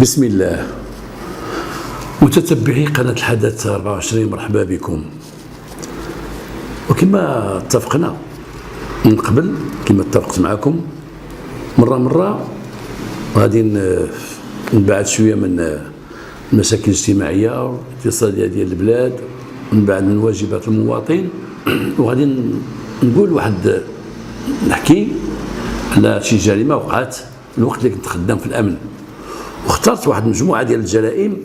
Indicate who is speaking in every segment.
Speaker 1: بسم الله. متتبعي قناة الحدث 24، مرحبا بكم. وكما اتفقنا من قبل، كما اتفقت معكم مرة غادي نبعد شوية من المشاكل الاجتماعية والاقتصادية ديال البلاد، من بعد من واجبات المواطن، وغادي نقول نحكي على شي جريمة وقعت الوقت اللي كنت خدام في الأمن، واخترت واحد المجموعة ديال الجرائم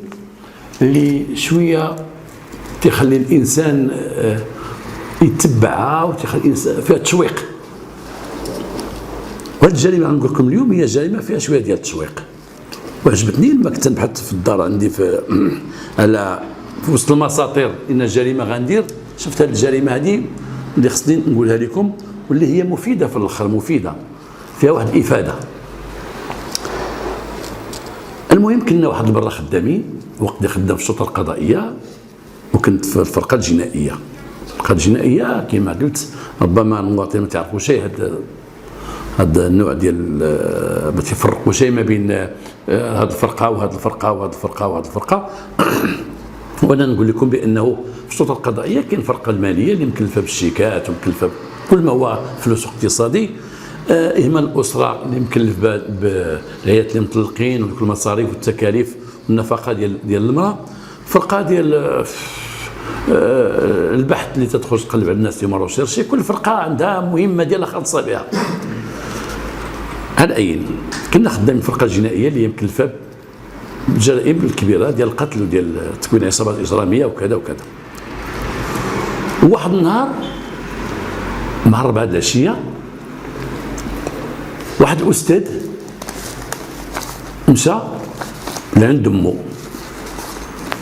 Speaker 1: اللي شوية تخلي الإنسان يتبعها وتخلي الإنسان فيها تشويق. وهذه الجريمة غنقول لكم اليوم هي جريمة فيها شوية ديال التشويق، وعجبتني لما كنت نبحث في الدار عندي على في وسط المساطير إن جريمة غندير، شفت هذه الجريمة هذه اللي خصني نقولها لكم، واللي هي مفيدة في الآخر، مفيدة فيها واحد الإفادة. المهم كنا واحد المرة خدامين وقت اللي خدام في الشرطة القضائية، وكنت في الفرقة الجنائية. الفرقة الجنائية كما قلت ربما المواطنين ما تعرفوا شيء، هذا النوع ديال ما تيفرقوا شيء ما بين هذه الفرقة وهذه الفرقة وهذه الفرقة وهذه الفرقة. وانا نقول لكم بانه في السلطة القضائية كاين الفرقة المالية اللي مكلفة بالشيكات ومكلفة بكل ما هو فلوس اقتصادي، إهمال الأسرة اللي مكلف بعيادة المطلقين وكل المصاريف والتكاليف والنفقة ديال المرأة، فرقة ديال البحث اللي تدخل تقلب على الناس اللي مروا شيرشي، كل فرقة عندها مهمة ديالها خاصة بها. على أي كنا خدامين الفرقة الجنائية اللي هي مكلفة بالجرائم الكبيرة ديال القتل وديال تكوين عصابات إجرامية وكذا وكذا. وواحد النهار مع 4 العشية واحد الأستاذ مشى لعند أمه،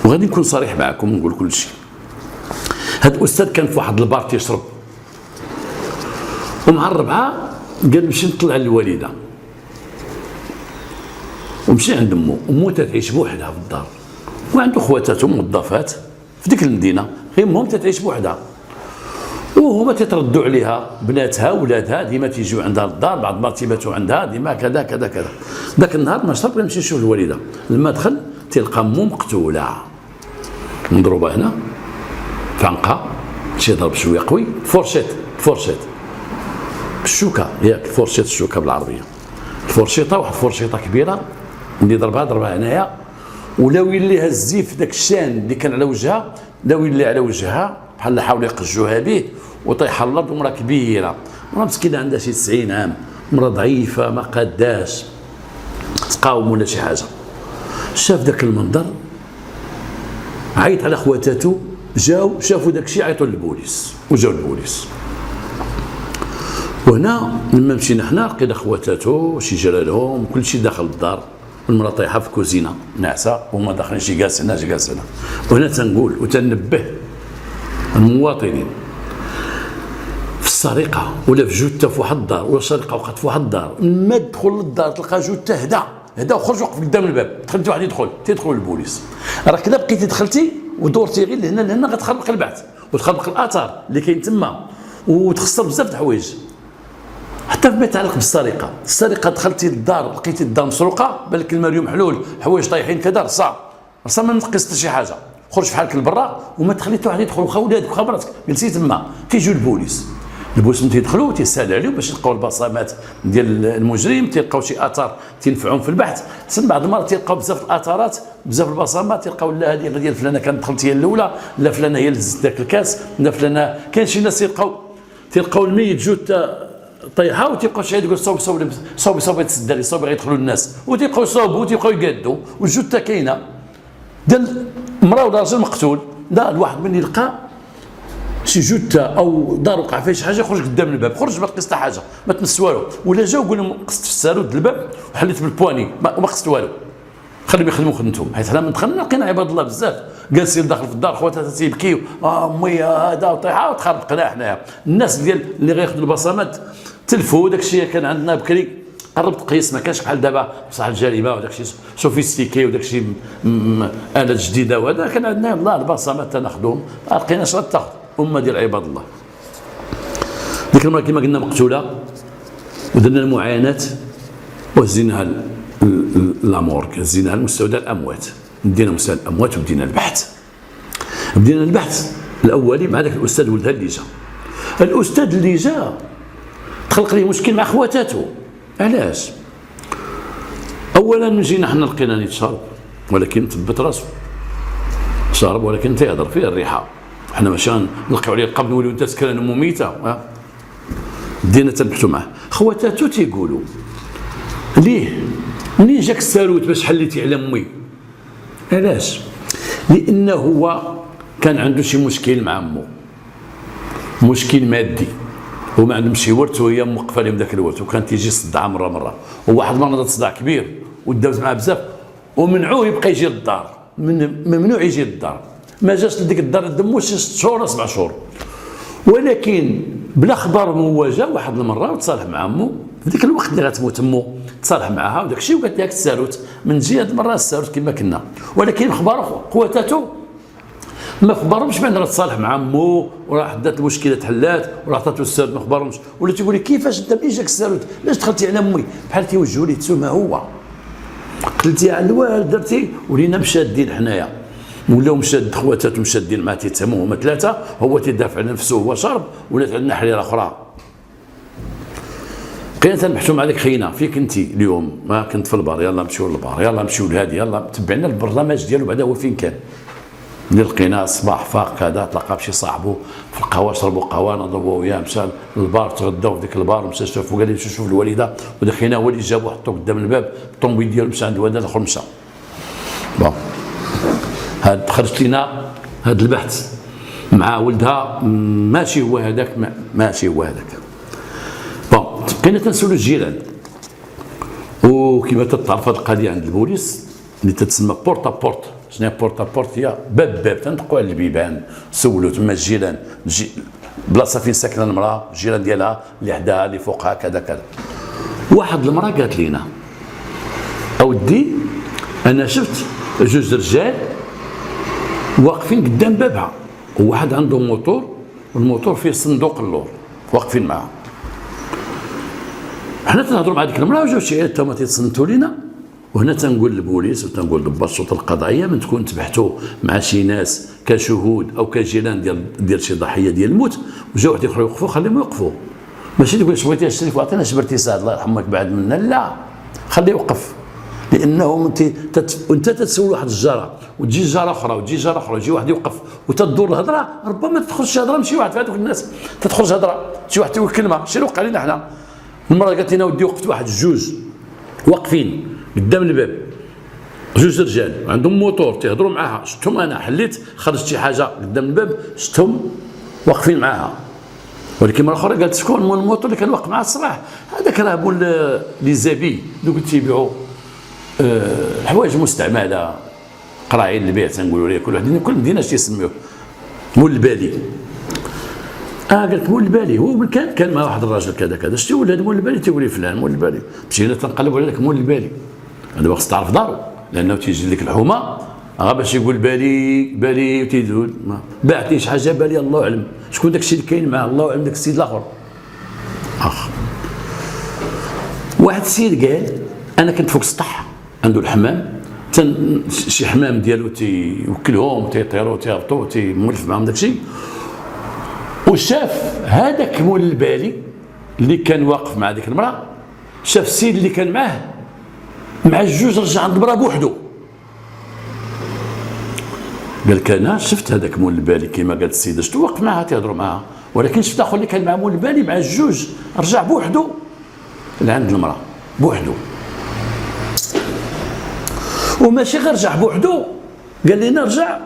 Speaker 1: وغادي نكون صريح معكم ونقول كل شيء. هذا الأستاذ كان في واحد البار تيشرب، ومع 4 قال نمشي نطلع للوالدة، ومشي عند أمه تتعيش بوحدها في الدار، وعنده خواتاتو موظفات في ديك المدينة، غير أمهم تتعيش بوحدها، وهما تتردوا عليها بناتها ولادها ديما تيجيو عندها للدار، بعض المرات تيباتوا عندها ديما كذا كذا كذا. ذاك النهار ما شرب يمشي يشوف الوالده، لما دخل تلقى امه مقتوله مضروبه هنا في عنقها، شي ضرب شويه قوي، فورشيت بالشوكه، ياك فورشيت الشوكه بالعربيه، الفورشيطه واحد الفورشيطه كبيره اللي ضربها هنايا، ولاو يلي الزيف داك الشان اللي كان على وجهها، لاو يلي على وجهها بحال حاولوا يقجوها به وطيح على الارض. ومراه كبيره، مراه مسكينه عندها شي 90 عام، مراه ضعيفه ما قاداش تقاوم ولا شي حاجه. شاف ذاك المنظر عيط على خواتاتو، جاو شافوا داك الشيء عيطوا للبوليس، وجاو البوليس. وهنا لما مشينا حنا لقينا خواتاتو شي جرى لهم كل شيء داخل الدار، المراه طايحه في الكوزينه ناعسه، وهما داخلين شي جالسين هنا. وهنا تنقول وتنبه المواطنين في السرقه ولا في جثه في واحد الدار، ولا سرقه وقعت في واحد الدار، ما تدخل للدار تلقى جثه هدا وخرج وقف قدام الباب، دخلتي واحد تيدخل البوليس، راك الا بقيتي دخلتي ودورتي غير لهنا غتخربق البعث وتخربق الاثار اللي كاين تما، وتخسر بزاف د الحوايج حتى فيما يتعلق بالسرقه. السرقه دخلتي للدار لقيتي الدار مسروقه، بالك المال محلول، حوايج طايحين كذا، رصا ما نقصت حتى شي حاجه، خرج في حالك لبرا وما تخلي حتى واحد يدخل، وخا ولادك وخا مراتك، جلسي تما. تيجيو البوليس ملي تيدخلوا تيسال عليهم باش يلقاو البصمات ديال المجرم، تيلقاو شي اثار تنفعهم في البحث. حسن بعض المرات تيلقاو بزاف الاثارات، بزاف البصمات، تيلقاو لا هذه ديال فلانه كانت دخلت هي الاولى، لا فلانه هي اللي هزت ذاك الكاس، لا فلانه. كاين شي ناس تيلقاو الميت جثه طيحه، وتيبقاو شي يقول صوب يتسدى، صوب غيدخلوا الناس، وتيبقاو يصوبوا وتيبقاو يقادوا، والجثه كاينه ديال مراه ولا راجل مقتول. دا الواحد من يلقى شي جثه او دار وقع فيها شي حاجه، يخرج قدام الباب، خرج ما تقصت حاجه، ما تمس والو، ولا جا وقول لهم قصت في السارود ديال الباب وحليت بالبواني وما قصت والو، خليهم يخدموا خدمتهم. حيت حنا من دخلنا لقينا عباد الله بزاف جالسين داخل في الدار، خواتها تيبكيو، امي هذا وطيحه، وتخربقنا حنايا. الناس اللي غياخذوا البصمات تلفوا داك الشيء كان عندنا بكري، قرب تقيس، ما كانش بحال دابا بصح الجريمه وداك الشيء سوفيستيكي وداك الشيء آلات جديده، وهذا كان عندنا الله البصمات تناخذهم، ما لقيناش غتاخذ. أمة ديال عباد الله. ديك المرة كما قلنا مقتوله، ودرنا المعاينات وهزيناها لامورك، هزينا على مستوى الاموات، بدينا مستوى الاموات وبدينا البحث. بدينا البحث الاولي مع ذاك الاستاذ ولدها اللي جا. الاستاذ اللي جا تخلق ليه مشكل مع خواتاته. علاش؟ اولا جينا حنا لقينا نيت شارب، ولكن ثبت راسو شارب ولكن تيهضر فيه الريحه. حنا ماشي نلقاو عليه القبض نوليو انت سكران مميته. بدينا تنبحثوا معاه. خواتاتو تيقولوا ليه منين جاك الساروت باش حليتي على امي؟ علاش؟ لانه هو كان عنده شي مشكل مع امه، مشكل مادي، وما عندهم شي ورث وهي موقفه لهم ذاك الورث، وكانت تيجي صداع مره وواحد المره نض صداع كبير وداوز معاه بزاف ومنعوه يبقى يجي للدار. ممنوع يجي للدار، ما جاش لديك الدار دمو شي 6 شهور ولا 7 شهور. ولكن بلا خبر هو جا واحد المره وتصالح مع امه في ذاك الوقت اللي غتموت امه، تصالح معها وداك الشيء وقالت لها الساروت من جهه هذه المره الساروت كما كنا. ولكن خبر خواتاتو ما خبرهمش بان راه تصالح مع امه وراه حدات المشكله تحلات وراه عطاتو الساروت، ما خبرهمش. ولا تيقول لي كيفاش انت منين جاك الساروت؟ علاش دخلتي على امي؟ بحال تيوجهوا ليه تسمى هو قلتي على الوالد درتي ولينا مشادين حنايا، ولاو مشاد خواتاتو مشادين معاه تيتهموا هما 3، هو تيدافع على نفسه هو شرب، ولات عندنا حريره اخرى. بقينا تنبحثوا مع ديك خينا فيك انت اليوم، ما كنت في البار يلا نمشيو للبار، يلا نمشيو لهادي، يلا تبعنا البرنامج ديالو بعدا هو فين كان. اللي لقيناه الصباح فاق هذا تلاقى بشي صاحبو في القهوه، شربوا قهوه نضربوا وياه، مشى للبار تغداو في ديك البار، مشى شافو قال لي نمشي نشوف الوالده، ودخلنا هو اللي جابو حطو قدام الباب الطوموبيل ديالو مشى عند الوالده الاخر مشى. بون هاد خرجت لينا هاد البحث مع ولدها ماشي هو هذاك، ماشي هو هذاك. بون بقينا تنسولو الجيران، وكما تتعرف هاد القضيه عند البوليس اللي تتسمى بورتا بورت. شنو هي بورتا بورت؟ هي باب تندقوا على البيبان، سولوا تما الجيران، بلاصه فين ساكنه المراه، الجيران ديالها اللي حداها اللي فوقها كذا كذا. واحد المراه قالت لينا اودي انا شفت 2 رجال واقفين قدام بابها، وواحد عنده موتور والموتور فيه صندوق اللور واقفين معاه. حنا تنهضروا مع ديك المراه وجاو شي عيال تما تيتصنتوا لينا، وهنا تنقول للبوليس وتنقول لضباط الشرطه القضائيه من تكون تبحثوا مع شي ناس كشهود او كجيران ديال شي ضحيه ديال الموت، وجاو واحد اخر يوقفوا خليهم يوقفوا. ماشي تقول بغيتي الشريف وعطينا شبرتي سعد الله يرحمك بعد منا، لا خليه يوقف. لانه انت تتسول واحد الجاره وتجي جاره اخرى وتجي جاره اخرى ويجي واحد يوقف وتدور الهضره، ربما تدخلش هضره من شي واحد في هذوك الناس، تدخل هضره شي واحد تقول كلمه. شنو وقع لنا حنا؟ المره قالت لنا ودي وقفت واحد 2 واقفين قدام الباب، 2 رجال عندهم موتور تيهضروا معاها، شفتهم انا حليت خرجت شي حاجه قدام الباب شفتهم واقفين معاها. ولكن مره اخرى قالت شكون الموتور اللي كان واقف معاه الصباح؟ هذاك راه مول لي زابي دوك تيبيعوا حوايج مستعمله، قراعين البيع تنقولوا ليه، كل مدينه اش تيسميوه مول البالي. قالت مول البالي، هو كان مع واحد الراجل كذا كذا، شتي ولاد مول البالي؟ تيقول لي فلان مول البالي. مشينا تنقلبوا على ذاك مول البالي، هذا خص تعرف دارو لانه تيجي لك الحومه غير باش يقول بالي وتيزول باعتني شي حاجه بالي الله اعلم شكون داك الشيء اللي كاين معاه، الله اعلم داك السيد الاخر. واحد السيد قال انا كنت فوق السطح عنده الحمام، شي حمام ديالو تيوكلهم تيطيروا تيهبطوا تيمولف معاهم داك الشيء، وشاف هذاك مول البالي اللي كان واقف مع ديك المراه، شاف السيد اللي كان معاه مع 2 رجع عند المراه بوحدو. قال لك انا شفت هذاك مول البالي كما قالت السيده، شفتو واقف معها تيهضروا معها، ولكن شفت اخو اللي كان مع مول البالي مع 2 رجع بوحدو لعند المراه بوحدو. وماشي غير رجع بوحدو، قال لي رجع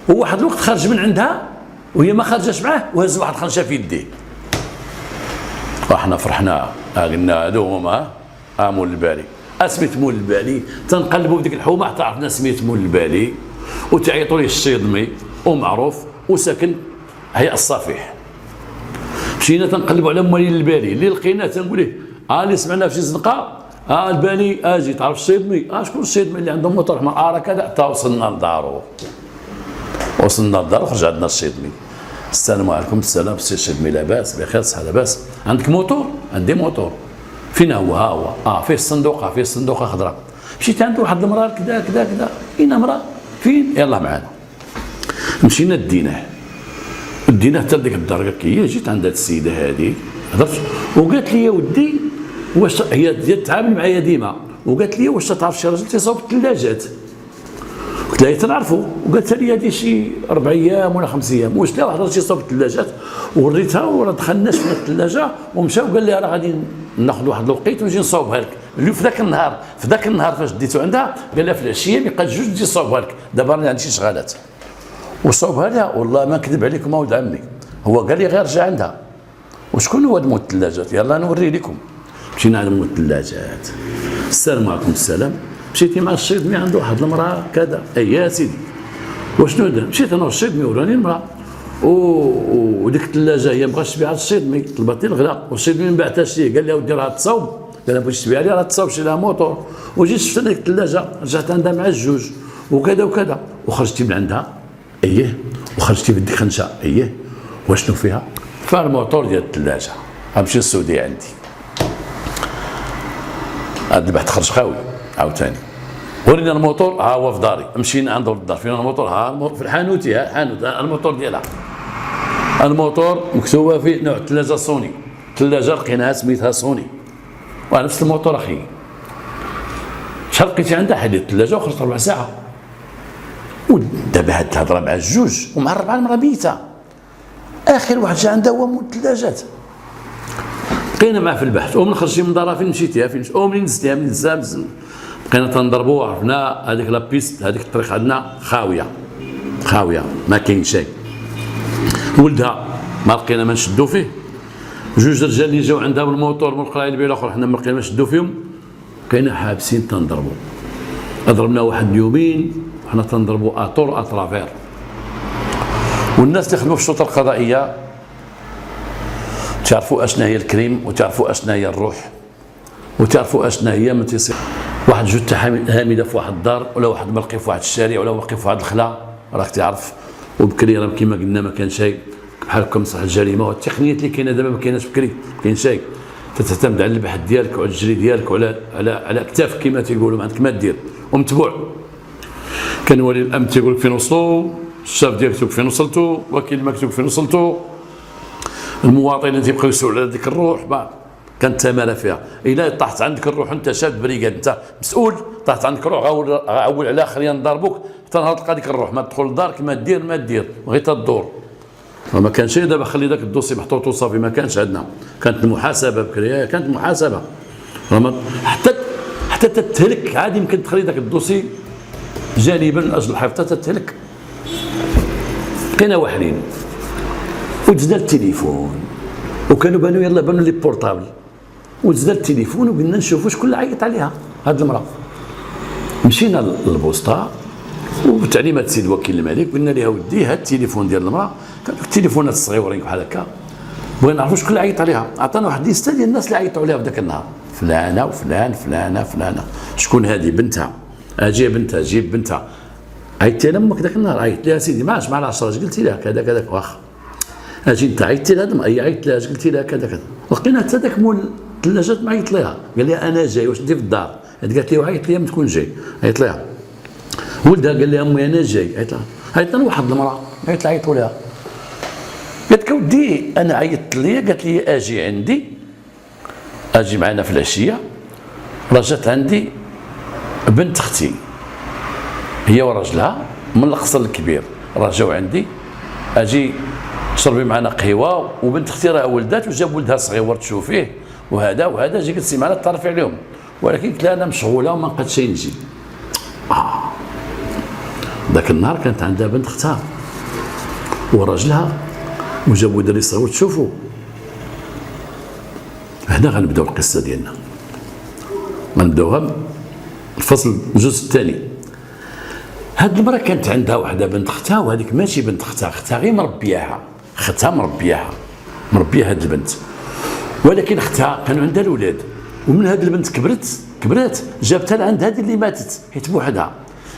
Speaker 1: وواحد الوقت خرج من عندها وهي ما خرجش معاه وهز واحد الخنشه في يديه. وحنا فرحنا قلنا هادو هما مول البالي. اسميت مول البالي تنقلبوا بديك الحومه حتى عرفنا سميت مول البالي، وتعيطوا ليه الشيضمي ومعروف وساكن هيئه الصفيح. مشينا تنقلبوا على موالين البالي اللي لقيناه تنقول ليه اللي سمعنا في شي زنقه البالي اجي تعرف الشيضمي؟ شكون الشيضمي اللي عنده موتور حمر؟ راه كذا. حتى وصلنا لدارو، وصلنا للدار خرج عندنا الشيضمي. السلام عليكم. السلام السي الشيضمي، لاباس بخير صحه لاباس؟ عندك موتور؟ عندي موتور. فين هو؟ ها هو فيه الصندوق، فيه الصندوقه خضراء. مشيت عند واحد المراه كذا كذا كذا، كاين امراه فين؟ يلاه معانا. مشينا ديناه حتى لديك الدار. قالت لي جيت عند هذه السيده هذه هضرت وقالت لي يا ودي واش هي تتعامل معايا ديما، وقالت لي واش تعرف شي راجل تيصاوب الثلاجات؟ قلت لها تنعرفوا، وقالت لي هذه شي 4 ايام ولا 5 ايام. واش لا واحد الراجل تيصاوب الثلاجات وريتها وراه دخلنا شفنا الثلاجه ومشى وقال لي راه غادي ناخذ واحد الوقيت ونجي نصاوبها لك. اللي في ذاك النهار فاش ديتو عندها قال لها في العشيه اللي بقات جوج تجي نصاوبها لك، دابا راني عندي شي شغالات وصاوبها لها. والله ما نكذب عليكم اولاد عمي، هو قال لي غير رجع عندها. وشكون هو دمو الثلاجات؟ يلا نوري لكم. مشينا عند دمو الثلاجات، السلام عليكم. السلام. مشيتي مع الشيطمي عنده واحد المراه كذا. اي يا سيدي وشنو دار؟ مشيت انا والشيطمي وراني المراه وديك الثلاجه هي بغات تبيعها للشيطمي، طلبت لي الغلاء والشيطمي ما بعتهاش ليه، قال لها ودي راه تصاوب، قال لها بغيتي تبيع لي راه تصاوب شي لها موطور. وجيت شفت ديك الثلاجه رجعت عندها مع الجوج وكذا وكذا، وخرجتي من عندها. اييه وخرجتي بديك خنشه. اييه وشنو فيها؟ فيها الموطور ديال الثلاجه. غنمشي للسعوديه عندي هاد البحث خرج خاوي عاوتاني. ورينا الموطور ها هو في داري. مشينا عنده للدار فين الموطور؟ ها في الحانوتي، ها الحانوت الموطور ديالها. الموطور مكتوبه فيه نوع الثلاجه سوني، الثلاجه لقيناها سميتها سوني ونفس الموطور اخي. شحال لقيتي عندها؟ حليت الثلاجه وخرجت 4 ساعات. ودابا هاد الهضره مع الجوج ومع الربعه المراه ميته. اخر واحد جا عندها هو مول الثلاجات. بقينا معاه في البحث. ومن خرجتي من دارها فين مشيتيها؟ فين ومنين نزلتيها؟ من الزام. بقينا تنضربوا، عرفنا هذيك لابيست، هذيك الطريق عندنا خاويه ما كاين شيء. ولدها ما لقينا ما نشدوا فيه. جوج رجال اللي جاو عندها بالموطور من القرايه البيت الاخر حنا ما لقينا ما نشدوا فيهم. بقينا حابسين تنضربوا. ضربنا واحد اليومين حنا تنضربوا اطور اطرافير. والناس اللي خدموا في الشرطه القضائيه تعرفوا اشنا هي الكريم، وتعرفوا اشنا هي الروح، وتعرفوا اشنا هي ما تيصير. واحد جثه هامده في واحد الدار، ولا واحد ملقي في واحد الشارع، ولا ملقي في واحد الخلا، راك تعرف. وبكري راه كيما قلنا ما كان شيء بحال هكا مصلحه الجريمه. والتقنيات اللي كاينه دابا ما كايناش بكري، ما كاين شيء. تتعتمد على البحث ديالك وعلى الجري ديالك وعلى على اكتافك كما تيقولوا، ما عندك ما دير ومتبوع. كان ولي الامر تيقول لك فين وصلوا، الشاف ديالك تيقول فين وصلتوا، وكيل المكتوب فين وصلتوا. المواطنين تيبقاو يسولوا على ديك الروح، كانت تماره فيها. الا طاحت عندك الروح انت شاب بريقاد، انت مسؤول، طاحت عندك الروح غاول على اخرين ضربوك حتى نهار تلقى ديك الروح. ما تدخل لدارك ما دير غير تدور. ما كان شيء. دابا خلي داك الدوسي محطوط وصافي، ما كانش عندنا. كانت المحاسبه بكري، كانت محاسبه حتى تتهلك عادي. يمكن تخلي داك الدوسي جانبا من اجل الحفظ حتى تتهلك. بقينا واحدين وتزاد التليفون، وكانوا بانوا لي بورطابل، وتزاد التليفون وقلنا نشوفوا شكون اللي عيط عليها هاد المراه. مشينا للبوسطه وبتعليمات السيد وكيل الملك قلنا لها ودي هاد التليفون ديال المراه، كانوا التليفونات الصغيورين بحال هكا، بغينا نعرفوا شكون اللي عيط عليها. عطانا واحد ليسته ديال الناس اللي عيطوا عليها في ذاك النهار، فلانه وفلان فلانه. شكون هذه؟ بنتها. اجي بنتها، جيب بنتها. عيطتي على امك ذاك النهار؟ عيطت لها سيدي ما عادش مع العشره، قلتي لها كذا كذا واخا. اجي انت عيطتي لها؟ اي عيطت لها، قلتي لها كذا كذا. لقينا حتى ذاك مول الثلاجات ما عيط لها، قال لها انا جاي، واش انت في الدار؟ قالت لي وعيط لي من تكون جاي. عيط لها. ولدها قال لها امي انا جاي. عيط لها واحد المراه عيطوا لها. قالت لك ودي انا عيطت لي، قالت لي اجي عندي، اجي معنا في العشيه. رجعت عندي بنت اختي هي وراجلها من القصر الكبير، رجعوا عندي، اجي شربي معنا قهوه، وبنت اختي راه ولدات وجاب ولدها صغير تشوفيه وهذا جي جلسي معنا تعرفي عليهم، ولكن قلت لها انا مشغوله وما نقدش نجي. ذاك النهار كانت عندها بنت اختها وراجلها وجابوا دري صغير تشوفوا. هنا غنبداو القصه ديالنا، غنبداوها الفصل الجزء الثاني. هاد المراه كانت عندها وحده بنت اختها، وهذيك ماشي بنت اختها غير مربياها، اختها مربيه هاد البنت، ولكن اختها كانوا عندها الاولاد، ومن هاد البنت كبرات جابتها لعند هذه اللي ماتت حيت بوحدها،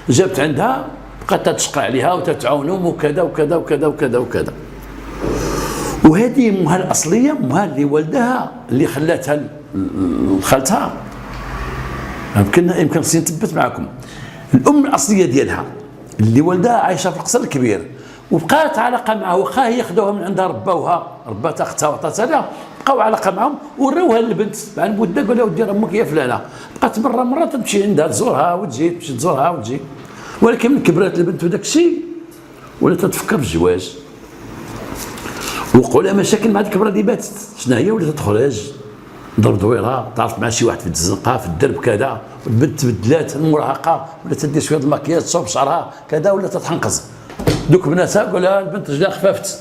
Speaker 1: جابت عندها بقات تشقى عليها وتتعاونهم وكذا وكذا وكذا وكذا وكذا. وهذه امها الاصليه، امها اللي والدها اللي خلاتها لخالتها، يمكن خصني نثبت معكم. الام الاصليه ديالها اللي والدها عايشه في القصر الكبير وبقات علاقه معها، واخا هي خدوها من عندها ربات اختها وعطاتها لها، بقاو علاقه معهم وراوها للبنت مع المده، قال لها ودي راه امك هي فلانه، بقات مره تمشي عندها تزورها وتجي، تمشي تزورها وتجي. ولكن من كبرات البنت وداك الشيء ولا تتفكر في الزواج، وقعوا لها مشاكل مع ديك الكبره اللي باتت. شنو هي؟ ولات تخرج ضرب دويره، تعرفت مع شي واحد في الزنقه في الدرب كذا، والبنت تبدلات المراهقه، ولات تدير شويه المكياج، تصوب شعرها كذا، ولا تتحنقز. دوك بناتها قال لها البنت رجلها خفافت،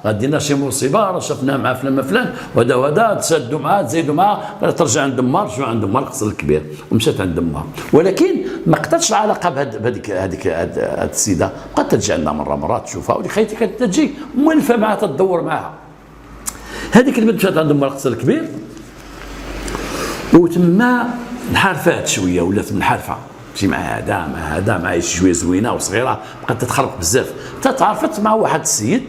Speaker 1: غادي لنا شي مصيبه، راه شفناها مع فلان وهذا تسادوا معاه تزايدوا معاه، ترجع عند امها، رجعوا عند امها القصر الكبير ومشات عند امها. ولكن ما قطعتش العلاقه بهذيك السيده، بقات تجي عندها مره تشوفها، ولي خيتي كانت تجي مولفه معها تدور معها. هذيك البنت مشات عند امها القصر الكبير وتما انحرفات شويه، ولات منحرفه، تمشي مع هذا مع شي شويه زوينه وصغيره، بقات تتخربق بزاف. تعرفت مع واحد السيد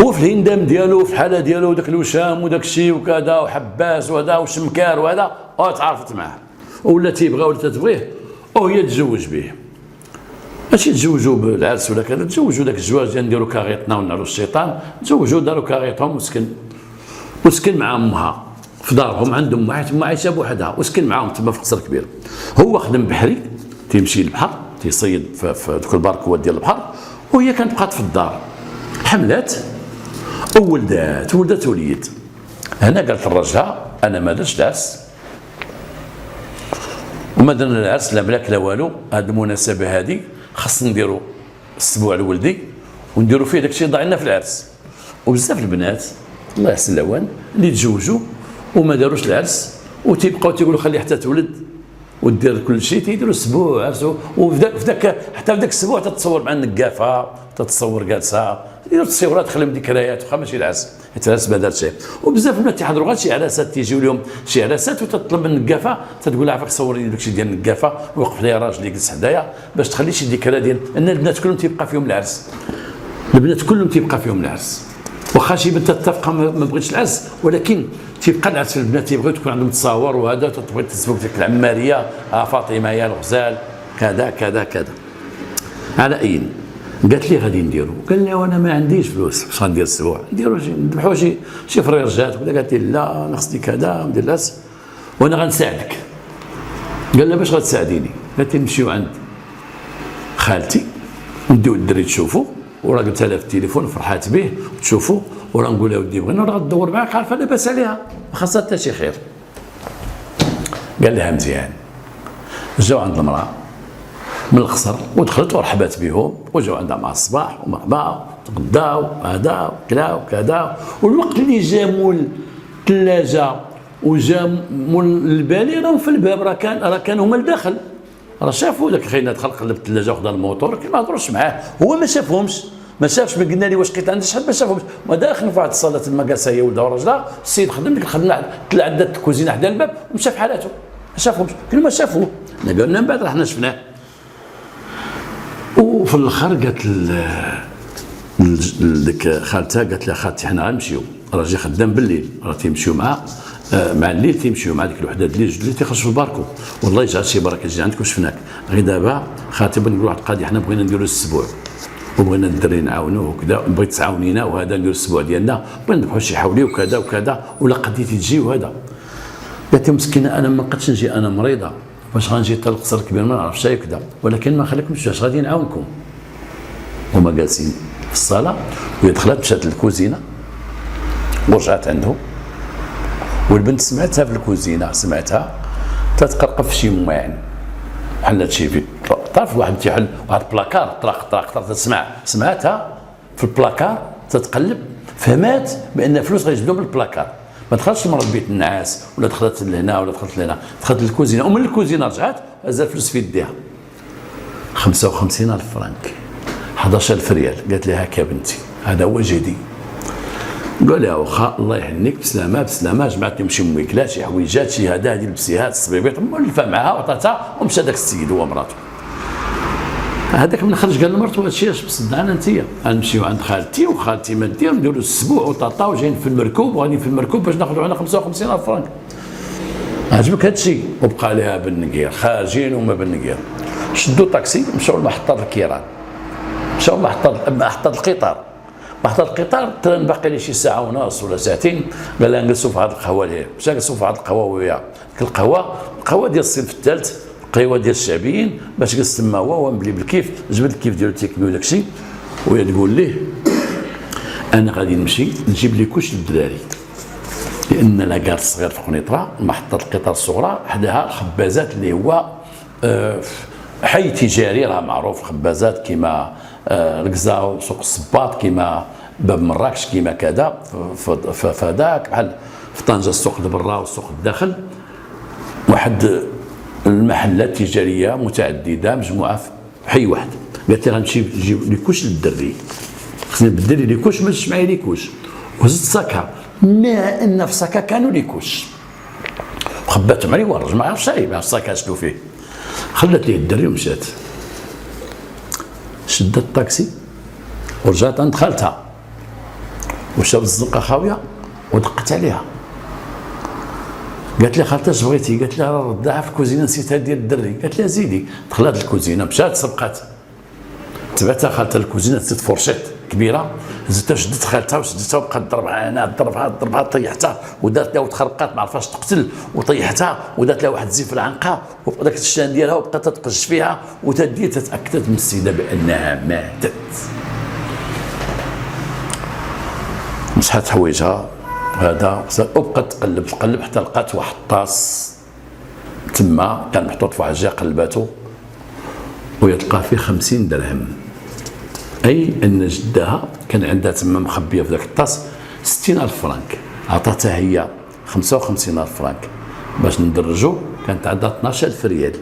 Speaker 1: هو في الهندام ديالو، في الحاله ديالو، داك الوشام وداك الشيء وكذا وحباس وهذا وشمكار وهذا، تعرفت معاه ولا تيبغى ولا تتبغيه، وهي تزوج به. ماشي تزوجوا بالعرس ولا كذا، تزوجوا داك الزواج ديال نديروا كاغيطنا ونعروا الشيطان، تزوجوا داروا كاغيطهم وسكن مع امها في دارهم عندهم، ما عايشه بوحدها، وسكن معاهم تما في القصر الكبير. هو خدم بحري، تيمشي للبحر، تيصيد في ذوك الباركوات ديال البحر، وهي كانت بقات في الدار. حملات ولدت وليد. هنا قالت لراجلها انا ما درتش العرس وما درنا العرس لا ملاك لا والو، هذه المناسبه هذه خاصنا نديروا السبوع لولدي ونديروا فيه داك الشيء ضاع لنا في العرس. وبزاف البنات الله يحسن الاوان اللي تزوجوا وما داروش العرس وتيبقاو تيقولوا خلي حتى تولد ودير كل شيء، تيديروا اسبوع عرس، حتى في ذاك الاسبوع تتصور مع النقافه، تتصور جالسه، يديروا تصويرات تخليهم ذكريات، واخا ماشي العرس، حيت العرس ما دار شيء. وبزاف الناس تيحضروا غير شي عراسات، تيجيو لهم شي عراسات وتطلب من النقافه، تتقول لها عافاك صوري لي داكشي ديال النقافه، ويوقف لها راجل يجلس حدايا باش تخلي شي ذكرى ديال ان البنات كلهم تيبقى فيهم العرس. البنات كلهم تيبقى فيهم العرس، واخا شي بنت تتفق ما بغيتش العرس، ولكن تيبقى العرس في البنات، تيبغيو تكون عندهم تصاور وهذا، تبغي تسبق ديك العماريه، فاطمه يا الغزال كذا كذا كذا. على اي قالت لي غادي نديرو، قال لي وانا ما عنديش فلوس، واش غندير السبوع؟ نديرو نذبحوا شي فريرجات ولا. قالت لي لا انا خصني كذا ندير العرس وانا غنساعدك. قال لها باش غتساعديني؟ قالت لي نمشيو عند خالتي نديو الدري تشوفوا، وراه قلتها لها في التليفون فرحات به وتشوفوا، وراه نقول لها ودي بغينا راه غدور معاك، عارفه لاباس عليها ما خاصها حتى شي خير. قال لها مزيان. جاو عند المراه من القصر ودخلت ورحبات بهم، وجاو عندها مع الصباح ومرحبا، تغداو هذا وكلاو كذا. والوقت اللي جا مول الثلاجه وجا مول البالي راهم في الباب، راه كانوا هما لداخل، راه شافوا داك الخينا دخل قلب الثلاجه وخدا الموتور، كي ما هضروش معاه، هو ما شافهمش، ما شافش. ما قلنا لي واش لقيت عند شحال، ما شافهمش. ما داخل في واحد الصاله المكاسه هي ولدها وراجلها، السيد خدم ديك الخدمه طلع عندها الكوزينه حدا الباب ومشى في حالاته، ما شافهمش، كل ما شافوه قالوا لنا من بعد راه حنا شفناه. وفي الاخر قالت ديك خالتها، قالت لها خالتي حنا غنمشيو، راه جاي خدام بالليل، راه تيمشيو مع الليل، تيمشيو مع ديك الوحده الليل اللي تيخرجوا في الباركو، والله يجعل شي بركه تجي عندك وشفناك. غير دابا خالتي بغينا نقول واحد القضيه، حنا بغينا نديروا السبوع وبغينا الدري نعاونوه وكذا، بغيت تعاونينا وهذا نديروا السبوع ديالنا، بغينا نذبحوا شي حولي وكذا وكذا، ولا قضيتي تجي وهذا. قالت لي مسكينه انا ما بقيتش نجي، انا مريضه، باش غنجي حتى القصر الكبير ما نعرفش كذا، ولكن ما خليكمش واش غادي نعاونكم. هما جالسين في الصاله وهي دخلت مشات للكوزينه ورجعت عندهم، والبنت سمعتها في الكوزينه، سمعتها تتقرقف في شي مواعن حلت شي في، تعرف واحد تيحل واحد بلاكار طرق سمعتها في البلاكار تتقلب، فهمات بان فلوس غيجبدوا من البلاكار. ما دخلتش المرة لبيت النعاس ولا دخلت لهنا ولا دخلت لهنا، دخلت للكوزينه، ومن الكوزينه رجعت هزا الفلوس في يديها 55,000 فرنك 11,000 ريال. قالت لها هكا بنتي هذا هو جدي. قال لها واخا الله يهنيك بسلامه، جمعت لهم شي مويكلات شي حويجات شي هذا هذه لبسيها الصبيبيط، مولفه معها وعطاتها ومشى داك السيد هو مراته. هذاك من خرج قال لمرته هادشي اش مصدعنا انتيا، غنمشيو عند خالتي وخالتي ما دير نديروا السبوع وطاطا وجايين في المركوب وغاديين في المركوب باش ناخذوا عنا 55,000 فرنك. عجبك هذا الشيء، وبقى لها بالنقير خارجين وما بالنقير. شدوا طاكسي مشاو لمحطة الكيران، مشاو محطة القطار. محطة القطار تران باقي لي شي ساعة ونص ولا ساعتين، قال لها نجلسوا في هذه القهوة اللي مشى جلسوا في هذه القهوة وياه القهوة ديال الصنف الثالث، قهوة ديال الشعبيين، باش جلس تما هو مبلي بالكيف، جبد الكيف ديالو تيكمي وداك الشيء، وهي تقول ليه انا غادي نمشي نجيب لي كوش للدراري، لان لاكار الصغير في قنيطره محطه القطار الصغرى حداها الخبازات اللي هو حي تجاري راه معروف، خبازات كيما الكزا وسوق الصباط، كيما باب مراكش، كيما كذا فهذاك بحال في طنجه السوق البرا والسوق الداخل، واحد المحلات تجاريه متعدده مجموعه في حي واحد. قالت لي غنمشي نجيب لي كوش للدري، خصني نبدل لي كوش، ما جبتش معايا لي كوش، وهزت ساكها مع ان في ساكا كانوا لي كوش، خباتهم عليه ورج ما عرفش شي، ما عرفش ساكا شنو فيه. خلت ليه الدري ومشات، شدت الطاكسي ورجعت عند خالتها، وشافت الزنقه خاويه ودقت عليها، قالت لي خالتها اش بغيتي؟ قالت لها راه رداها في الكوزينه نسيتها ديال الدري، قالت لها زيدي. دخلت الكوزينه مشات سبقات، تبعتها خالتها الكوزينه، نسيت فورشيت كبيره، هزتها شدت خالتها وشدتها وبقات تضربها هنا ضربها طيحتها ودارت لها وتخرقات ما عرفاش تقتل وطيحتها ودارت لها واحد الزيف في العنقه وداك الشان ديالها وبقات تتقش فيها وتدي تتاكدت من السيده بانها ماتت. مسحت حوايجها هذا وبقات تقلب حتى لقات واحد الطاس تما كان محطوط في واحد الجهه، قلباتو ويتلقى فيه 50 درهم، اي ان جدها كان عندها تما مخبيه في ذاك الطاس 60,000 فرانك، عطاتها هي 55,000 فرانك باش ندرجو، كانت عندها 12,000 ريال،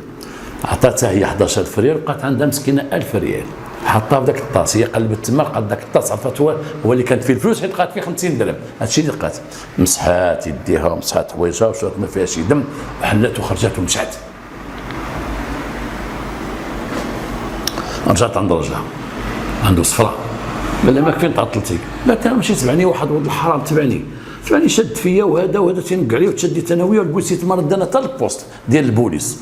Speaker 1: عطاتها هي 11,000 ريال، بقات عندها مسكينه 1000 ريال حطها في ذاك الطاس. هي قلبت تما لقات ذاك الطاس، عرفت هو اللي كانت فيه الفلوس، حيت لقات فيه 50 درهم. هادشي اللي لقات، مسحات يديها ومسحات حوايجها وشرات ما فيها شي دم وحلات وخرجت ومشات. رجعت عند رجلها عنده صفرة، قال لها ماك فين تعطلتي؟ قالت انا ماشي تبعني واحد ولد الحرام، تبعني شد فيا وهذا تينق عليه وتشديت انا وياه والبوليس تما ردنا حتى للبوست ديال البوليس.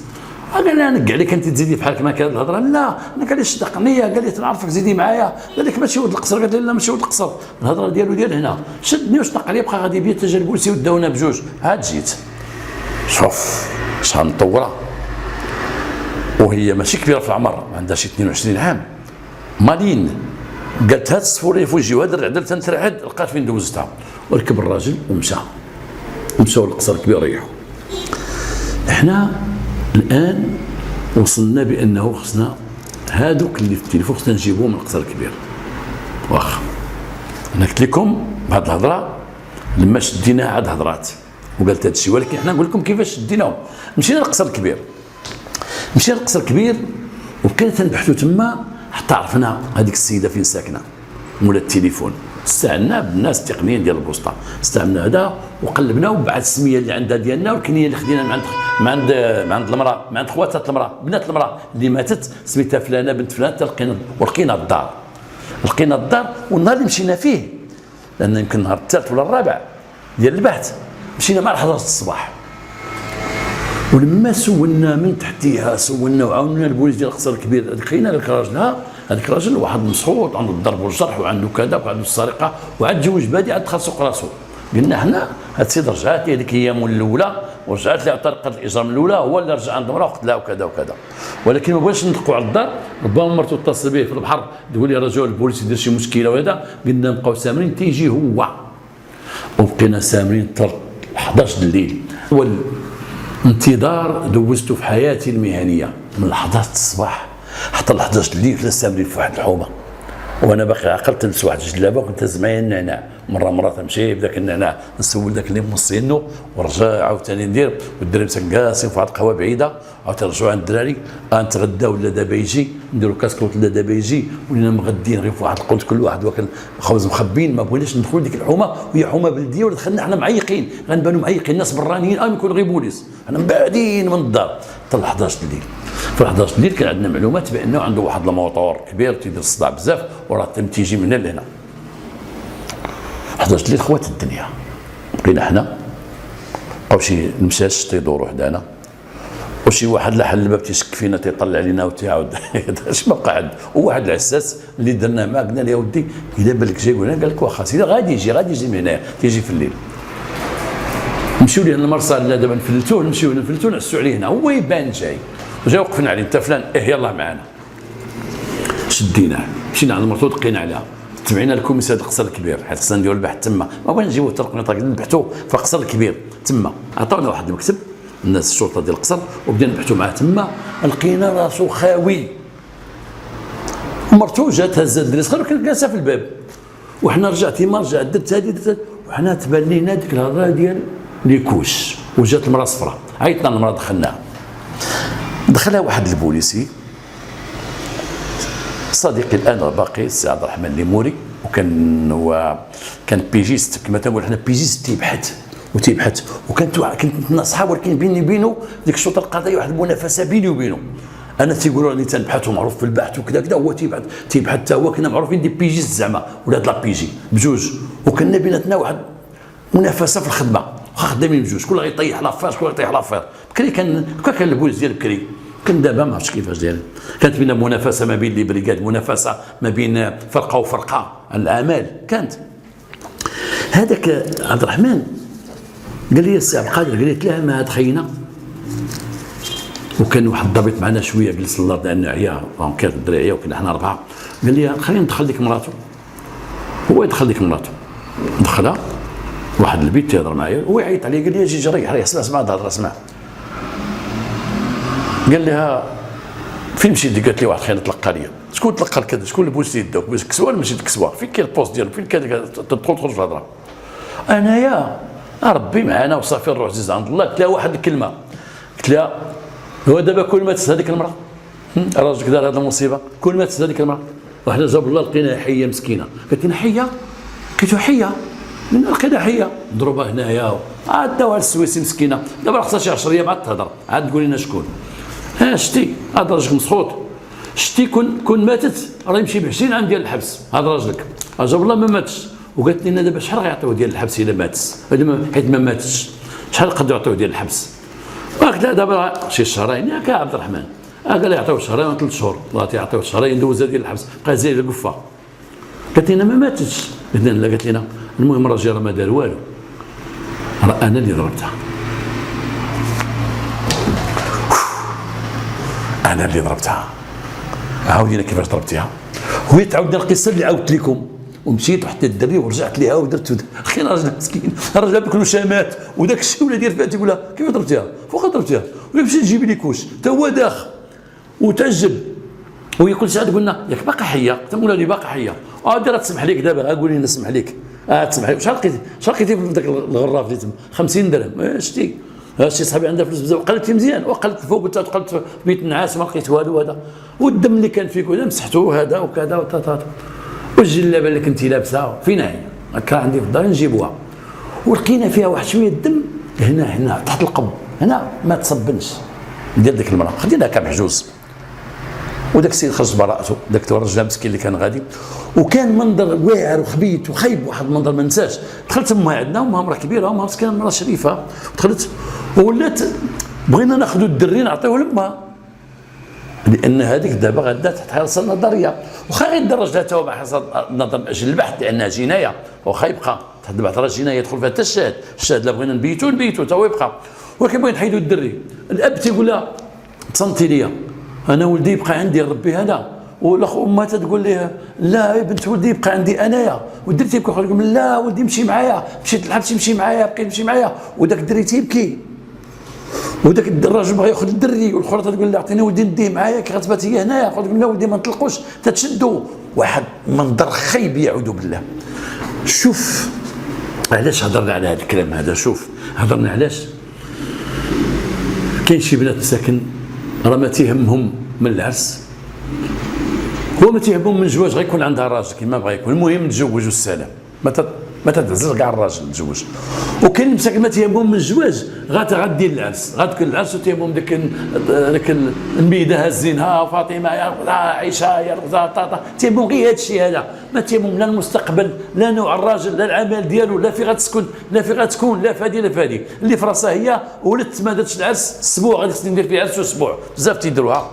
Speaker 1: قال لها نق عليك انت تزيدي بحالك ما كان الهضره، لا انا قال لي صدقني، قال لي تنعرفك زيدي معايا، قال لك ماشي ولد القصر، قالت لي لا ماشي ولد القصر، الهضره ديالو ديال هنا، شدني وشنق عليه بقى غادي بيا حتى البوليس وداونا بجوج. عاد جيت شوف شحال مطوره، وهي ماشي كبيره في العمر، عندها شي 22 عام، مالين قالت هات الصفوري في وجهي وهذا الرعدل تنترعد، لقات فين دوزتها وركب الراجل ومشاو للقصر الكبير ريحوا. احنا الان وصلنا بانه خصنا هادوك اللي في التليفون خصنا نجيبوهم من القصر الكبير. واخا انا قلت لكم بهذه الهضره لما شديناها عاد هضرات وقالت هذا الشيء، ولكن احنا نقول لكم كيفاش شديناهم. مشينا للقصر الكبير وبقينا تنبحثوا تما حتى عرفنا هذيك السيده فين ساكنه، مولا التليفون استعنا بالناس التقنيين ديال البوسطه، استعملنا هذا وقلبنا وبعد السميه اللي عندها ديالنا والكنيه اللي خدينا من عند المراه، من عند خواتات المراه، بنات المراه اللي ماتت سميتها فلانه بنت فلان، لقينا الدار. والنهار اللي مشينا فيه، لان يمكن النهار الثالث ولا الرابع ديال البحث، مشينا مع 11 الصباح، ولما سولنا من تحتيها وعاوننا البوليس ديال القصر الكبير، لقينا هذاك الراجل واحد مسخوط عنده الضرب والجرح وعنده كذا وعنده السرقه وعاد تزوج بادي عاد دخل سوق راسو. قلنا حنا هاد السيد رجعت لي هذيك الايام الاولى ورجعت لي على طريقه الاجرام الاولى، هو اللي رجع عند المراه وقتلها وكذا وكذا، ولكن ما بغاش ندقوا على الدار، ربما مرته تتصل به في البحر تقول لي رجعوا البوليس يدير شي مشكله وهذا، قلنا نبقاو سامرين تيجي هو، وبقينا سامرين حتى 11 الليل. والانتظار دوزته في حياتي المهنيه من 11 الصباح حتى ل 11 الليل في سامرين في واحد الحومه، وانا باقي عقلت نلبس واحد الجلابه وكنت معايا النعناع، مره تمشي بداك النعناع نسول داك اللي موصينو ونرجع عاوتاني ندير، والدراري مسكاسين في واحد القهوه بعيده، عاوتاني نرجعوا عند الدراري نتغداو لا دابا يجي نديروا كاسكروت لا دابا يجي، ولينا مغدين غير في واحد القلت كل واحد واكل خبز مخبين، ما بغيناش ندخلوا لديك الحومه وهي حومه بلديه، ولا دخلنا حنا معيقين غنبانوا معيقين، الناس برانيين يكونوا غير بوليس، حنا مبعدين من الدار حتى ل 11 الليل. في 11 الليل كان عندنا معلومات بانه عنده واحد الموطور كبير تيدير الصداع بزاف وراه تيجي من هنا لهنا. 11 الليل خوات الدنيا بقينا حنا او شي المشاش تيدوروا حدانا، وشي واحد لحل الباب تيشك فينا تيطلع علينا وتيعاود اش ما قاعد. وواحد العساس اللي درنا معاه قلنا له يا ودي الا بالك جاي قلنا، قال لك واخا سيدي غادي يجي من هنايا، تيجي في الليل. نمشيو ليه المرسى لا دابا نفلتوه، نمشيو نفلتوه نعسوا عليه هنا، هو يبان جاي وجا وقفنا عليه، انت فلان يلاه معانا. شديناه مشينا على المرتو دقينا عليها، تبعنا الكوميسار القصر الكبير حيت خصنا نديرو البحث تما، ما بغينا نجيبو الطرق نبحثوا في القصر الكبير تما. عطاونا واحد المكتب الناس الشرطه ديال القصر وبدينا نبحثوا معاه تما، لقينا راسو خاوي. مرتو جات هزت الدري صغير وكانت جالسه في الباب، وحنا رجعت درت هذه وحنا تبان لينا ديك الهضره ديال ليكوش. وجات المراه صفراء، عيطنا المراه دخلها واحد البوليسي صديقي الان باقي السي عبد الرحمن ليموري، وكان هو كان بيجيست كما تنقول حنا بيجيست تيبحث كنت اصحاب، ولكن بيني وبينه ديك الشرطه القضائيه واحد المنافسه بيني وبينه. انا تيقولوا راني تنبحث ومعروف في البحث وكذا كذا، هو تيبحث حتى هو، كنا معروفين دي بيجيست زعما ولاد لا بيجي بجوج، وكنا بيناتنا واحد منافسه في الخدمه، واخا خدامين بجوج، كل غيطيح لافاش كل غيطيح لافير. بكري كان البوليس ديال بكري، كان دابا ما عرفتش كيفاش داير. كانت بينا منافسه ما بين لي بريغاد، منافسه ما بين فرقه وفرقه، الاعمال كانت. هذاك عبد الرحمن قال لي السي عبد القادر، قال لي تلاها مع هاد خينا، وكان واحد الضابط معنا شويه جلس الله لان عيا، كانت الدري عيا وكنا حنا اربعه. قال لي خلينا ندخل ديك مراتو، هو يدخل ديك مراتو، دخلها واحد البيت تيهضر معايا، هو يعيط عليه قال لي اجي ريح اسمع الهضره اسمع. قال لها فين مشيتي؟ قالت لي واحد خينا تلقى لي. شكون تلقى كذا؟ شكون البوليس يداو باش كسوه ولا ماشي تكسوه؟ فين كاين البوست ديالو؟ فين كان تدخل تخرج في الهضره؟ انايا ربي معانا وصافي الروح عزيز عند الله. قلت لها واحد الكلمه، قلت لها هو دابا كل ما تسد هذيك المراه راجلك دار هذه المصيبه، كل ما تسد هذيك المراه وحنا جاب الله لقيناها حيه مسكينه. قالت لنا حيه؟ قلت له حيه؟ لقينا حيه مضروبه هنايا، عاد داوها للسويسي مسكينه، دابا خصها شي 10 ايام عاد تهضر، عاد تقول لنا شكون. شتي هذا راجلك مسخوط، شتي كون ماتت راه يمشي ب20 عام ديال الحبس. هذا راجلك جاب الله ما ماتش، وقالت لنا دابا شحال غيعطيوه ديال الحبس الا ماتت، حيت ما ماتش شحال يقدروا يعطيوه ديال الحبس؟ قلت لها دابا شي شهرين ياك عبد الرحمن. قال لي يعطيوه شهرين ولا 3 شهور، الله تيعطيوه شهرين دوزها ديال الحبس بقى زي القفه. قالت لنا ما ماتتش، قلت لها قالت لنا المهم الراجل راه ما دار والو، راه انا اللي ضربتها، انا اللي ضربتها. عاودينا كيفاش ضربتيها، وهي تعاودنا القصه اللي عاودت لكم. ومشيت وحتى الدري ورجعت ليها ودرت اخي راجل مسكين، الراجل بكل شامات وداك الشيء ولا داير فيها تيقول لها كيف ضربتيها؟ فوق ضربتيها؟ ولا مشيت تجيب لي كوش حتى هو داخل وتعجب، وهي كل ساعه تقول لنا ياك باقا حيه، تنقول لها باقا حيه. دير تسمح لك دابا، قولي لنا نسمح لك، تسمح لك. شحال لقيتي في ذاك الغراف اللي تما؟ 50 درهم. شتي شي صاحبي عندها فلوس بزاف، وقلت مزيان وقلت فوق قلت في بيت النعاس ما لقيت والو. هذا والدم اللي كان فيك هذا مسحته هذا وكذا وتاتا، والجلابه اللي كنتي لابسه فين هي؟ هكا عندي في الدار نجيبوها، ولقينا فيها واحد شويه الدم هنا تحت القب هنا ما تصبنش ديال ديك المراه، خديناها كمحجوز. وداك السيد خرج براءته، داك الرجل مسكين اللي كان غادي، وكان منظر واعر وخبيث وخايب، واحد المنظر ما ننساش. دخلت امها عندنا، امها مراه كبيره، امها مسكينه مراه شريفه، دخلت وولات بغينا ناخذوا الدري نعطيوه لامها، لان هذيك دابا غادا تحت حراسه النظريه، واخا غير درج لها تا هو مع حراسه النظر من اجل البحث لانها جنايه، واخا يبقى تحت البحث راه جنايه يدخل فيها حتى الشاهد لا بغينا نبيتو تا هو يبقى، ولكن بغينا نحيدوا الدري. الاب تيقول لها تصنتي ليا انا ولدي يبقى عندي ربي هذا، والاخ امها تقول ليه لا يا بنت ولدي يبقى عندي انايا، والدري تيبكي يقول لكم لا ولدي مشي معايا، مشيت للحبس يمشي معايا، بقيت يمشي معايا، وداك الدري تيبكي، وداك الراجل بغى ياخذ الدري، والاخرى تقول له عطيني ولدي نديه معايا كي غتبات هي هنايا، تقول له ولدي ما نطلقوش تتشدوا. واحد منظر خايب يعوذ بالله. شوف علاش هضرنا على هذا الكلام هذا، شوف هضرنا علاش كاين شي بنات مساكن راه ما تيهمهم من العرس، هو ما تيهمهم من الزواج، غيكون عندها راجل كيما بغا يكون، المهم تزوجوا السلام، ما تتهزر كاع الراجل متزوج. وكاين مساكن ما تيهمهم من الزواج غادير العرس، غتكون العرس وتيهمهم ديك الميده هازينها فاطمه يا عائشه يا طاطا، تيهمهم غير هذا الشيء هذا، ما تيهمهم لا المستقبل لا نوع الراجل لا العمل ديالو لا فين غتسكن لا فين غتكون لا فهادي لا فهادي. اللي في راسها هي ولات ما دارتش العرس اسبوع غادي خصني ندير فيه عرس اسبوع، بزاف تيديروها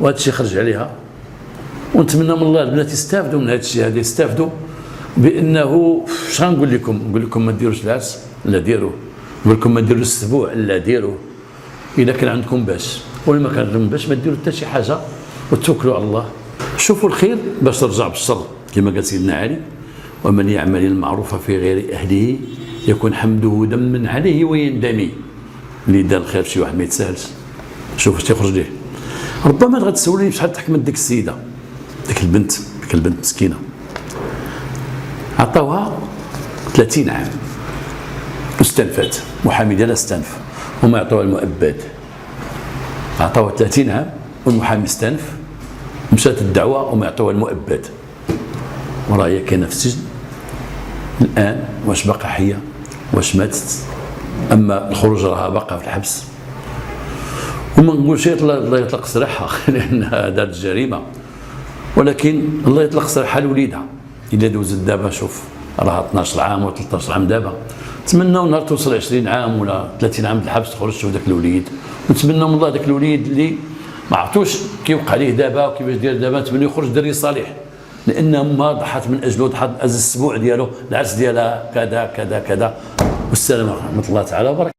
Speaker 1: وهذا الشيء خرج عليها. ونتمنى من الله البنات يستافدوا من هذا الشيء هذا، يستافدوا بانه اش غنقول لكم؟ نقول لكم ما ديروش العرس لا ديروه، نقول لكم ما ديروش الاسبوع لا ديروه. اذا كان عندكم باش ولا ما كان عندكم باش ما ديروا حتى شي حاجه وتوكلوا على الله. شوفوا الخير باش ترجع بالشر كما قال سيدنا علي: ومن يعمل المعروف في غير اهله يكون حمده دما عليه ويندمي. اللي دار الخير شي واحد ما يتساهلش. شوف اش تيخرج ليه. ربما غتسولني بشحال تحكمت ديك السيده ديك البنت مسكينه، عطاوها 30 عام واستنفت، محامي ديالها استنف وما يعطوها المؤبد. عطاوها 30 عام والمحامي استنف، مشات الدعوه وما يعطوها المؤبد، وراهي كاينه في السجن الان. واش باقا حيه واش ماتت؟ اما الخروج راها باقا في الحبس. وما نقولش الله يطلق سراحها لانها دارت جريمه، ولكن الله يطلق سراحها لوليدها. الا دوزت دابا شوف راها 12 عام و 13 عام دابا، نتمناو نهار توصل 20 عام ولا 30 عام الحبس تخرج تشوف ذاك الوليد. ونتمناو من الله ذاك الوليد اللي ما عرفتوش كيوقع ليه دابا وكيفاش داير دابا، نتمنى يخرج دري صالح، لان ما ضحت من اجله، ضحت الاسبوع ديالو العرس ديالها كذا كذا كذا. والسلام ورحمه الله تعالى وبركاته.